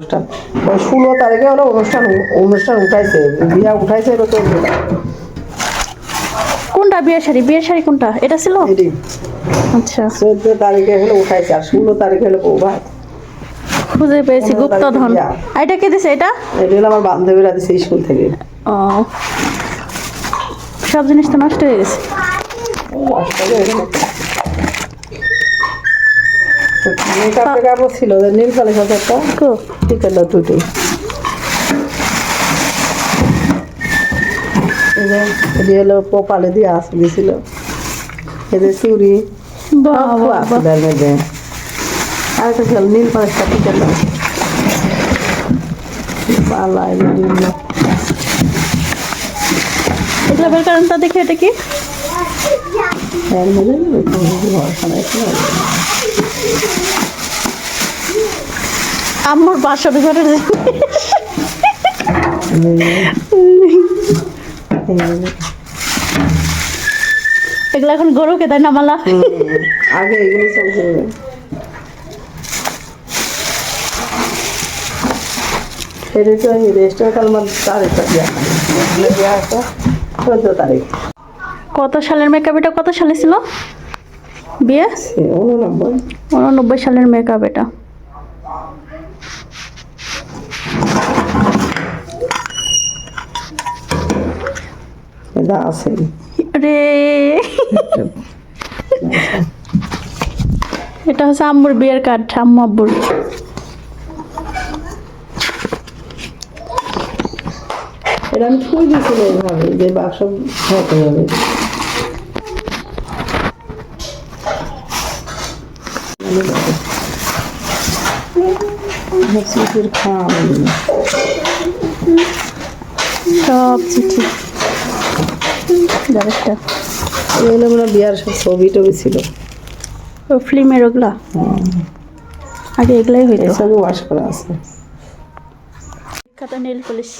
অনুষ্ঠান 16 তারিখে হলো অনুষ্ঠান উঠাইছে, বিয়া উঠাইছে এটা তো কোনটা বিয়ের শাড়ি কোনটা এটা ছিল? এটি আচ্ছা 14 তারিখে হলো উঠাইছে আর 16 তারিখে হলো বৌভাত। খুঁজে পেয়েছি 15 গুপ্তধন। তারিখে বিয়া। এটা কে দিছে এটা? এটা হলো আমার বান্ধবীরা দিছে স্কুল থেকে। ও সব জিনিস তো নষ্ট হয়ে গেছে। মেকআপ টেকআপও ছিল, নীল পালিশ আছে একটা, কো ঠিক আছে দুটোই। এটি হলো কপালে দিয়ে দিছিল, এদের চুড়ি বাবা আসলে এর মধ্যে। আর একটা ছিল নীল পালিশটা, ঠিক আছে পালা বিভিন্ন এগুলা বের কারণটা দেখে এটা কি? এর মধ্যে ভরসা নাই। আম্মুর 500 টাকার এগুলা এখন গরুকে দেয় না মালা। আগে এগুলো চলছে। এটা তো রেজিস্টার কালমার তারিখটা দেওয়া আছে 14 তারিখ। কত সালের মেকআপ এটা? কত সালে ছিল বিয়ে? 89। 89 সালের মেকআপ এটা। এটা আছে রে এটা হচ্ছে আম্মুর বিয়ের কার্ড, আম্মু আব্বুর। এটা আমি থুই দিয়েছিল এইভাবে যে বাক্স হতে হবে। চিঠির খাম সব চিঠি একটা এগুলো মানে বিয়ার সব ছবি টবি ছিল, ও ফিল্মের ওগুলা আগে এগুলাই হইতো। এসবও ওয়াশ করা আছে। বিখ্যাত নেল পলিশ।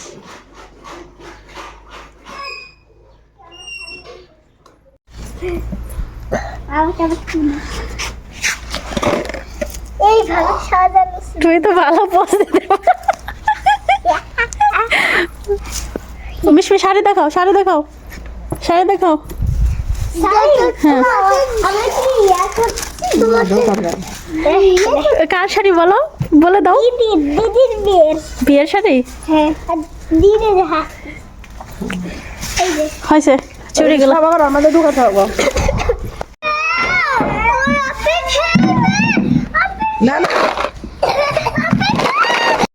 এইভাবে সাজানো ছিল। তুই তো ভালো পোজ দিতে মিশমি শাড়ি দেখাও, শাড়ি দেখাও, শাড়ি দেখাও। হ্যাঁ আমরা কি ইয়া করছি? কার শাড়ি বলো, বলে দাও। দিদির বিয়ের। বিয়ের শাড়ি হ্যাঁ আর দিদির হাত। এই যে হয়েছে চুরি গেল। আমাদের ঢুকাতে হবে।